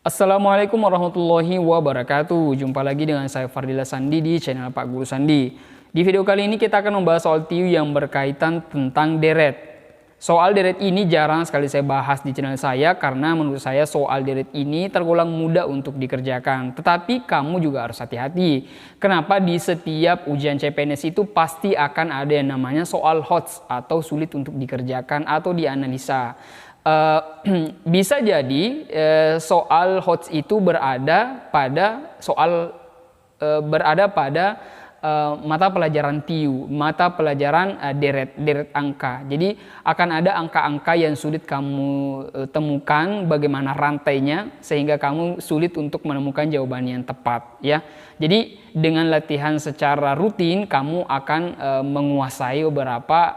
Assalamualaikum warahmatullahi wabarakatuh. Jumpa lagi dengan saya Fardila Sandi di channel Pak Guru Sandi. Di video kali ini kita akan membahas soal TIU yang berkaitan tentang deret. Soal deret ini jarang sekali saya bahas di channel saya karena menurut saya soal deret ini tergolong mudah untuk dikerjakan. Tetapi kamu juga harus hati-hati. Kenapa di setiap ujian CPNS itu pasti akan ada yang namanya soal HOTS atau sulit untuk dikerjakan atau dianalisa. Bisa jadi soal HOTS itu berada pada mata pelajaran TIU, mata pelajaran deret angka. Jadi akan ada angka-angka yang sulit kamu temukan bagaimana rantainya sehingga kamu sulit untuk menemukan jawaban yang tepat ya. Jadi dengan latihan secara rutin kamu akan menguasai beberapa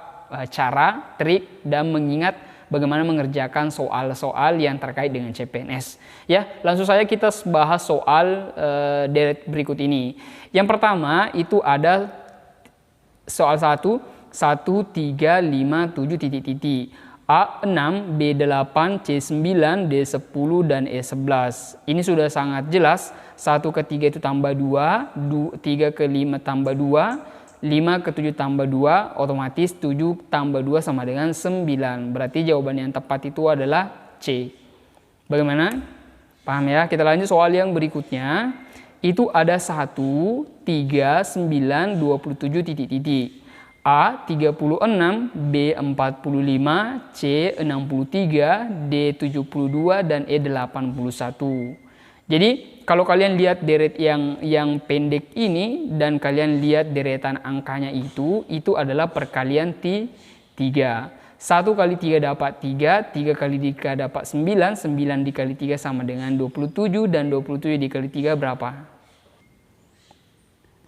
cara, trik dan mengingat bagaimana mengerjakan soal-soal yang terkait dengan CPNS. Ya, langsung saja kita bahas soal deret berikut ini. Yang pertama itu ada soal 1, 1, 3, 5, 7 A6, B8, C9, D10, dan E11. Ini sudah sangat jelas. 1 ke 3 itu tambah 2, 3 ke 5 tambah 2, 5 ke 7 tambah 2, otomatis 7 tambah 2 sama dengan 9. Berarti jawaban yang tepat itu adalah C. Bagaimana? Paham ya? Kita lanjut soal yang berikutnya. Itu ada 1, 3, 9, 27 A 36, B 45, C 63, D 72, dan E 81. Jadi kalau kalian lihat deret yang pendek ini dan kalian lihat deretan angkanya itu adalah perkalian 3. 1 kali 3 dapat 3, 3 kali 3 dapat 9, 9 dikali 3 sama dengan 27, dan 27 dikali 3 berapa?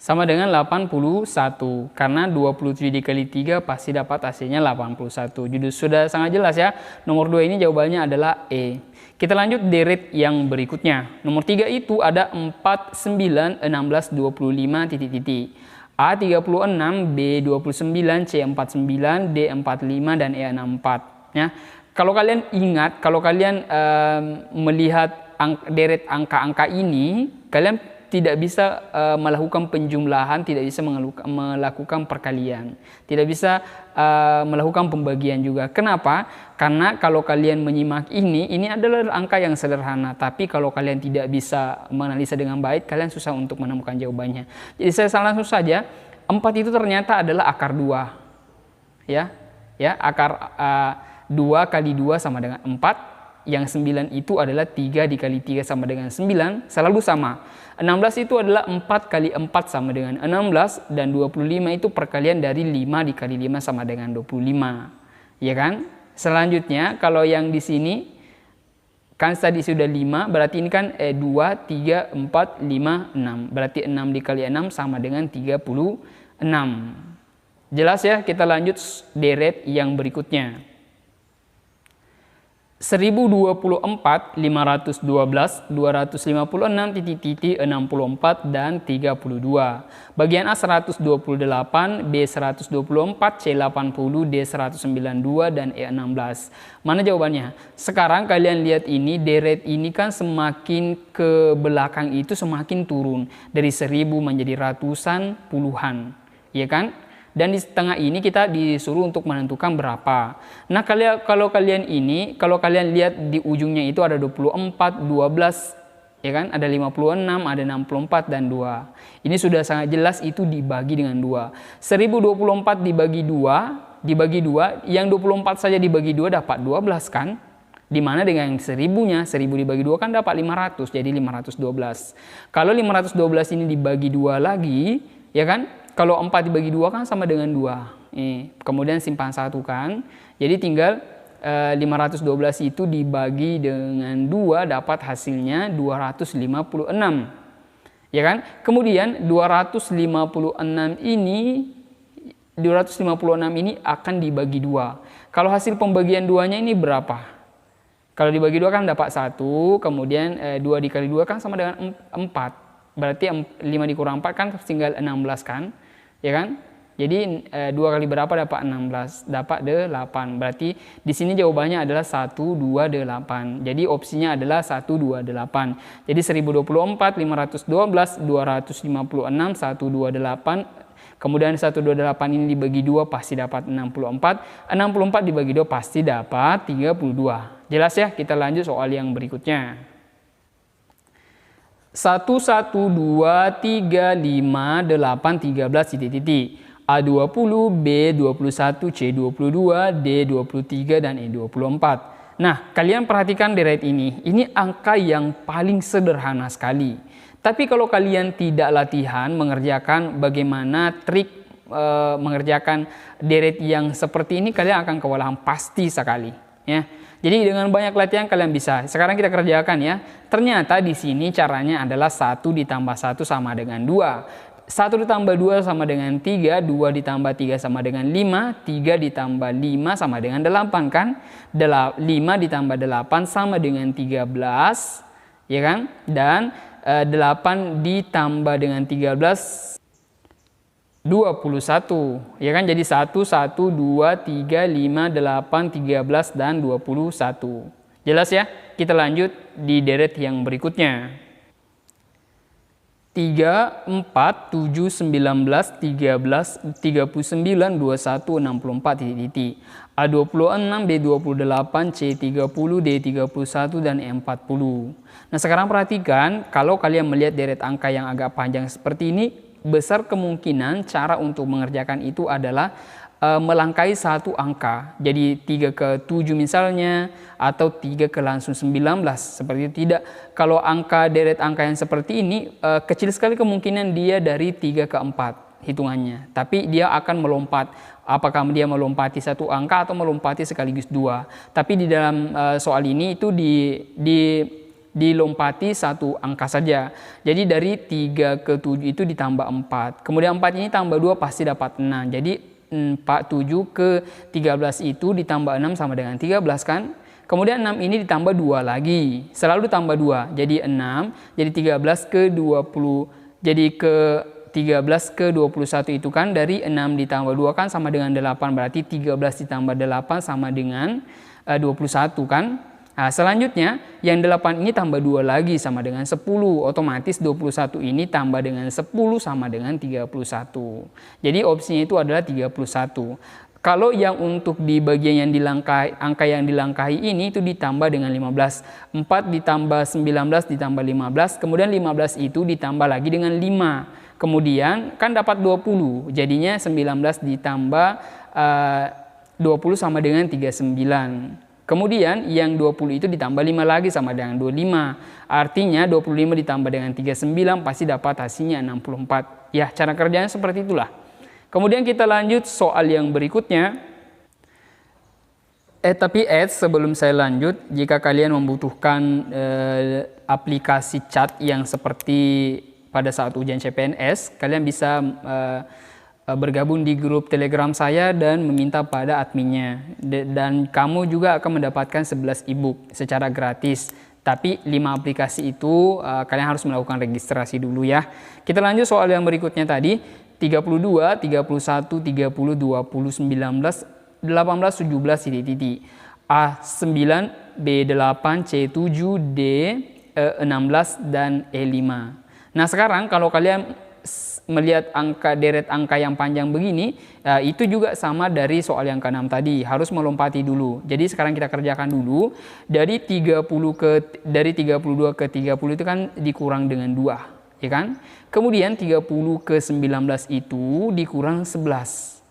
Sama dengan 81, karena 27 dikali 3 pasti dapat hasilnya 81. Jadi sudah sangat jelas ya, nomor 2 ini jawabannya adalah E. Kita lanjut deret yang berikutnya. Nomor 3 itu ada 4, 9, 16, 25 A 36, B 29, C 49, D 45, dan E 64 ya. Kalau kalian ingat, kalau kalian melihat deret angka-angka ini, kalian tidak bisa melakukan penjumlahan, tidak bisa melakukan perkalian, tidak bisa melakukan pembagian juga. Kenapa? Karena kalau kalian menyimak ini adalah angka yang sederhana, tapi kalau kalian tidak bisa menganalisa dengan baik, kalian susah untuk menemukan jawabannya. Jadi saya langsung saja, 4 itu ternyata adalah akar 2. Ya, akar 2 kali 2 sama dengan 4. Yang 9 itu adalah 3 dikali 3 sama dengan 9, selalu sama. 16 itu adalah 4 kali 4 sama dengan 16, dan 25 itu perkalian dari 5 dikali 5 sama dengan 25. Ya kan? Selanjutnya kalau yang di sini kan tadi sudah 5, berarti ini kan 2, 3, 4, 5, 6. Berarti 6 dikali 6 sama dengan 36. Jelas ya? Kita lanjut deret yang berikutnya. 1024, 512, 256, 64, dan 32. Bagian A 128, B 124, C 80, D 192, dan E 16. Mana jawabannya? Sekarang kalian lihat ini, deret ini kan semakin ke belakang itu semakin turun. Dari 1000 menjadi ratusan, puluhan. Ya kan? Dan di tengah ini kita disuruh untuk menentukan berapa. Nah, kalau kalian lihat di ujungnya itu ada 24, 12, ya kan? Ada 56, ada 64, dan 2. Ini sudah sangat jelas itu dibagi dengan 2. 1024 dibagi 2, yang 24 saja dibagi 2 dapat 12 kan? Dimana dengan 1000-nya, 1000 dibagi 2 kan dapat 500, jadi 512. Kalau 512 ini dibagi 2 lagi, ya kan? Kalau 4 dibagi 2 kan sama dengan 2. Kemudian simpan 1 kan. Jadi tinggal 512 itu dibagi dengan 2 dapat hasilnya 256. Ya kan? Kemudian 256 ini akan dibagi 2. Kalau hasil pembagian 2-nya ini berapa? Kalau dibagi 2 kan dapat 1, kemudian 2 dikali 2 kan sama dengan 4. Berarti 5 dikurang 4 kan tinggal 16 kan? Ya kan? Jadi 2 kali berapa dapat 16, dapat 8. Berarti di sini jawabannya adalah 128. Jadi opsinya adalah 128. Jadi 1024, 512, 256, 128. Kemudian 128 ini dibagi 2 pasti dapat 64. 64 dibagi 2 pasti dapat 32. Jelas ya? Kita lanjut soal yang berikutnya. 1, 1, 2, 3, 5, 8, 13 titik-titik. A20, B21, C22, D23, dan E24. Nah, kalian perhatikan deret ini. Ini angka yang paling sederhana sekali. Tapi kalau kalian tidak latihan mengerjakan bagaimana trik mengerjakan deret yang seperti ini, kalian akan kewalahan pasti sekali. Ya. Jadi dengan banyak latihan kalian bisa. Sekarang kita kerjakan ya. Ternyata di sini caranya adalah 1 ditambah 1 sama dengan 2. 1 ditambah 2 sama dengan 3, 2 ditambah 3 sama dengan 5, 3 ditambah 5 sama dengan 8 kan? 5 ditambah 8 sama dengan 13, ya kan? Dan 8 ditambah dengan 13, 21, ya kan? Jadi 1, 1, 2, 3, 5, 8, 13, dan 21. Jelas ya? Kita lanjut di deret yang berikutnya. 3, 4, 7, 19, 13, 39, 21, 64 titik. A26, B28, C30, D31, dan E40. Nah sekarang perhatikan, kalau kalian melihat deret angka yang agak panjang seperti ini, besar kemungkinan cara untuk mengerjakan itu adalah melangkai satu angka. Jadi 3 ke 7 misalnya, atau 3 ke langsung 19. Seperti itu tidak. Kalau angka deret angka yang seperti ini, kecil sekali kemungkinan dia dari 3 ke 4 hitungannya. Tapi dia akan melompat. Apakah dia melompati satu angka atau melompati sekaligus 2. Tapi di dalam soal ini itu dilompati satu angka saja. Jadi dari 3 ke 7 itu ditambah 4. Kemudian 4 ini tambah 2 pasti dapat 6. Jadi 7 ke 13 itu ditambah 6 sama dengan 13 kan. Kemudian 6 ini ditambah 2 lagi. Selalu tambah 2. Jadi 6. Jadi 13 ke 20. Jadi ke 13 ke 21 itu kan dari 6 ditambah 2 kan sama dengan 8. Berarti 13 ditambah 8 sama dengan 21 kan. Nah, selanjutnya yang 8 ini tambah 2 lagi sama dengan 10. Otomatis 21 ini tambah dengan 10 sama dengan 31. Jadi opsinya itu adalah 31. Kalau yang untuk di bagian yang dilangkahi, angka yang dilangkahi ini itu ditambah dengan 15. 4 ditambah 19 ditambah 15. Kemudian 15 itu ditambah lagi dengan 5. Kemudian kan dapat 20. Jadinya 19 ditambah 20 sama dengan 39. Kemudian yang 20 itu ditambah 5 lagi sama dengan 25. Artinya 25 ditambah dengan 39 pasti dapat hasilnya 64. Ya, cara kerjanya seperti itulah. Kemudian kita lanjut soal yang berikutnya. Tapi sebelum saya lanjut, jika kalian membutuhkan aplikasi chat yang seperti pada saat ujian CPNS, kalian bisa bergabung di grup Telegram saya dan meminta pada adminnya. Dan kamu juga akan mendapatkan 11 ebook secara gratis. Tapi 5 aplikasi itu kalian harus melakukan registrasi dulu ya. Kita lanjut soal yang berikutnya tadi. 32, 31, 30, 20, 19, 18, 17 titik-titik. A9, B8, C7, D16, dan E5. Nah sekarang kalau kalian melihat angka deret angka yang panjang begini, itu juga sama dari soal yang ke-6 tadi, harus melompati dulu. Jadi sekarang kita kerjakan dulu. Dari 32 ke 30 itu kan dikurang dengan 2, ya kan? Kemudian 30 ke 19 itu dikurang 11.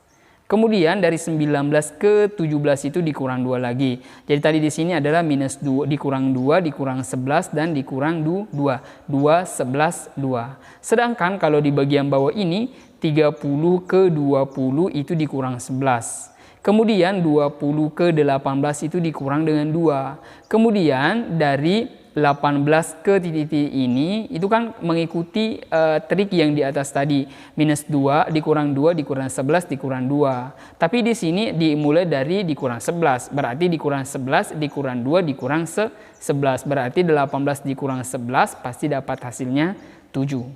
Kemudian dari 19 ke 17 itu dikurang 2 lagi. Jadi tadi di sini adalah minus 2, dikurang 2, dikurang 11, dan dikurang 2. 2, 11, 2. Sedangkan kalau di bagian bawah ini, 30 ke 20 itu dikurang 11. Kemudian 20 ke 18 itu dikurang dengan 2. Kemudian dari 18 ke titik-titik ini itu kan mengikuti trik yang di atas tadi, minus 2 dikurang 2 dikurang 11 dikurang 2. Tapi di sini dimulai dari dikurang 11, berarti dikurang 11 dikurang 2 dikurang 11, berarti 18 dikurang 11 pasti dapat hasilnya 7,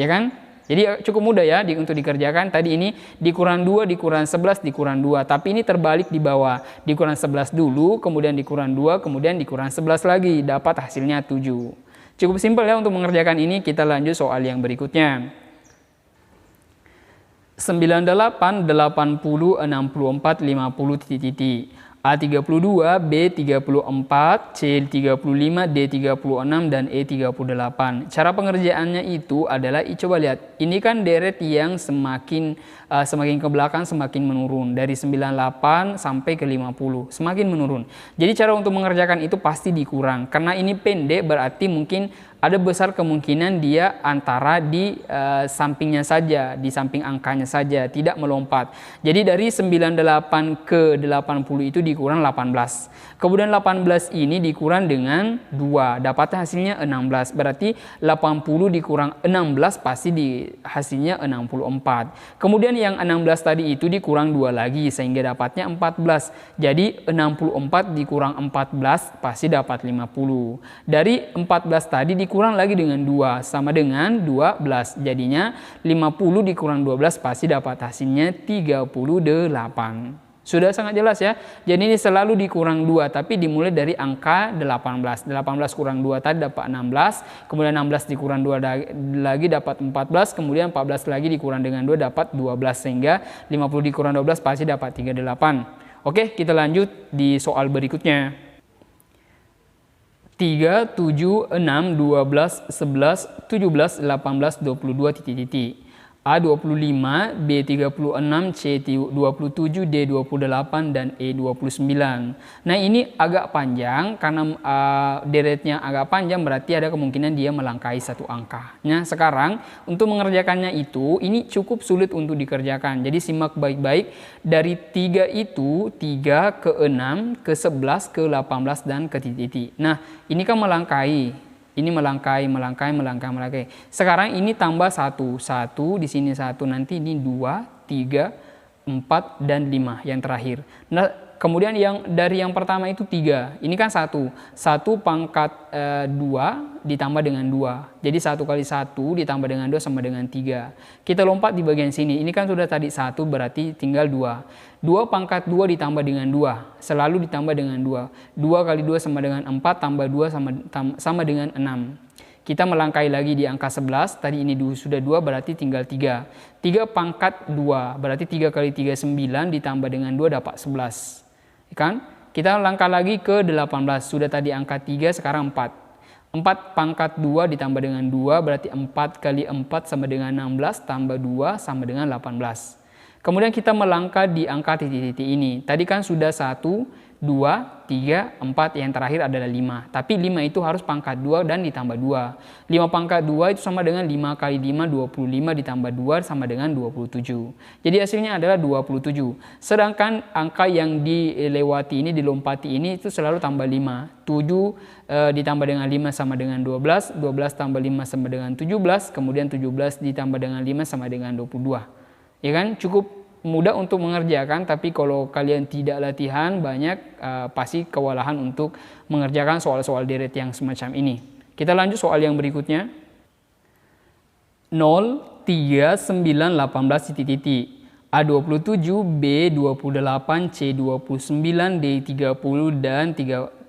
ya kan? Jadi cukup mudah ya untuk dikerjakan. Tadi ini dikurang 2, dikurang 11, dikurang 2. Tapi ini terbalik di bawah. Dikurang 11 dulu, kemudian dikurang 2, kemudian dikurang 11 lagi. Dapat hasilnya 7. Cukup simpel ya untuk mengerjakan ini. Kita lanjut soal yang berikutnya. 98, 80, 64, 50, titik-titik. A32, B34, C35, D36, dan E38. Cara pengerjaannya itu adalah, coba lihat, ini kan deret yang semakin ke belakang semakin menurun. Dari 98 sampai ke 50, semakin menurun. Jadi cara untuk mengerjakan itu pasti dikurang. Karena ini pendek berarti mungkin ada besar kemungkinan dia antara di sampingnya saja, di samping angkanya saja, tidak melompat. Jadi dari 98 ke 80 itu dikurang 18. Kemudian 18 ini dikurang dengan 2, dapatnya hasilnya 16. Berarti 80 dikurang 16 pasti hasilnya 64. Kemudian yang 16 tadi itu dikurang 2 lagi sehingga dapatnya 14. Jadi 64 dikurang 14 pasti dapat 50. Dari 14 tadi dikurang lagi dengan 2 sama dengan 12. Jadinya 50 dikurang 12 pasti dapat hasilnya 38. Sudah sangat jelas ya. Jadi ini selalu dikurang 2 tapi dimulai dari angka 18. 18 kurang 2 tadi dapat 16. Kemudian 16 dikurang 2 lagi dapat 14. Kemudian 14 lagi dikurang dengan 2 dapat 12. Sehingga 50 dikurang 12 pasti dapat 38. Oke, kita lanjut di soal berikutnya. 3, 7, 6, 12, 11, 17, 18, 22, titik-titik. A25, B36, C27, D28, dan E29. Nah ini agak panjang karena deretnya agak panjang berarti ada kemungkinan dia melangkahi satu angka. Nah sekarang untuk mengerjakannya itu ini cukup sulit untuk dikerjakan. Jadi simak baik-baik, dari 3 itu 3 ke 6, ke 11, ke 18, dan ke titik-titik. Nah ini kan melangkahi. Ini melangkahi. Sekarang ini tambah 1, di sini 1, nanti ini 2, 3, 4, dan 5 yang terakhir. Nah, kemudian dari yang pertama itu 3. Ini kan 1 pangkat 2 ditambah dengan 2. Jadi 1 kali 1 ditambah dengan 2 sama dengan 3. Kita lompat di bagian sini. Ini kan sudah tadi 1 berarti tinggal 2. 2 pangkat 2 ditambah dengan 2. Selalu ditambah dengan 2. 2 kali 2 sama dengan 4 tambah 2 sama dengan 6. Kita melangkahi lagi di angka 11. Tadi ini sudah 2 berarti tinggal 3. 3 pangkat 2 berarti 3 kali 3 9 ditambah dengan 2 dapat 11. Kan? Kita langkah lagi ke 18. Sudah tadi angka 3 sekarang 4. 4 pangkat 2 ditambah dengan 2 berarti 4 kali 4 sama dengan 16 tambah 2 sama dengan 18. Kemudian kita melangkah di angka titik-titik ini. Tadi kan sudah 1, 2, 3, 4, yang terakhir adalah 5. Tapi 5 itu harus pangkat 2 dan ditambah 2. 5 pangkat 2 itu sama dengan 5 kali 5, 25 ditambah 2 sama dengan 27. Jadi hasilnya adalah 27. Sedangkan angka yang dilewati ini, dilompati ini itu selalu tambah 5. 7 ditambah dengan 5 sama dengan 12. 12 tambah 5 sama dengan 17. Kemudian 17 ditambah dengan 5 sama dengan 22. Ya kan? Cukup mudah untuk mengerjakan, tapi kalau kalian tidak latihan banyak pasti kewalahan untuk mengerjakan soal-soal deret yang semacam ini. Kita lanjut soal yang berikutnya. 0, 3, 9, 18, titik-titik. A27, B28, C29, D30, dan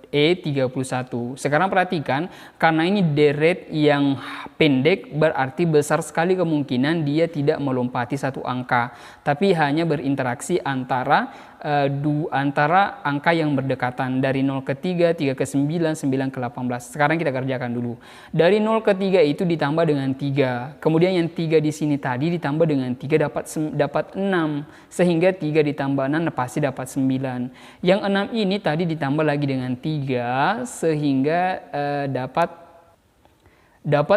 E31. Sekarang perhatikan, karena ini deret yang pendek berarti besar sekali kemungkinan dia tidak melompati satu angka, tapi hanya berinteraksi antara angka yang berdekatan dari 0 ke 3, 3 ke 9, 9 ke 18. Sekarang kita kerjakan dulu. Dari 0 ke 3 itu ditambah dengan 3. Kemudian yang 3 di sini tadi ditambah dengan 3 dapat 6. Sehingga 3 ditambah 6 pasti dapat 9. Yang 6 ini tadi ditambah lagi dengan 3 sehingga dapat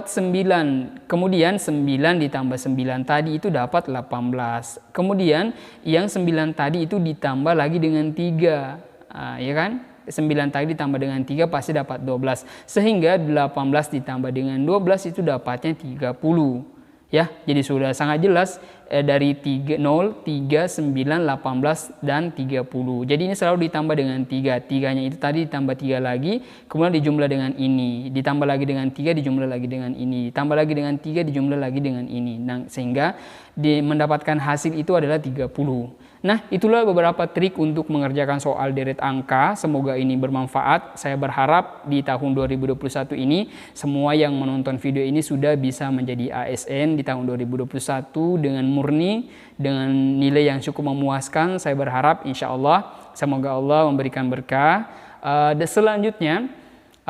9. Kemudian 9 ditambah 9 tadi itu dapat 18. Kemudian yang 9 tadi itu ditambah lagi dengan 3. Ya kan? 9 tadi ditambah dengan 3 pasti dapat 12. Sehingga 18 ditambah dengan 12 itu dapatnya 30. Ya, jadi sudah sangat jelas dari 30, 3, 9, 18, dan 30. Jadi ini selalu ditambah dengan 3. 3-nya itu tadi ditambah 3 lagi, kemudian dijumlah dengan ini. Ditambah lagi dengan 3, dijumlah lagi dengan ini. Ditambah lagi dengan 3, dijumlah lagi dengan ini. Nah, sehingga mendapatkan hasil itu adalah 30. Nah, itulah beberapa trik untuk mengerjakan soal deret angka. Semoga ini bermanfaat. Saya berharap di tahun 2021 ini semua yang menonton video ini sudah bisa menjadi ASN di tahun 2021 dengan murni, dengan nilai yang cukup memuaskan. Saya berharap insya Allah, semoga Allah memberikan berkah. Dan selanjutnya,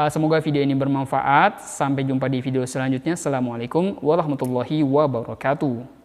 semoga video ini bermanfaat. Sampai jumpa di video selanjutnya. Assalamualaikum warahmatullahi wabarakatuh.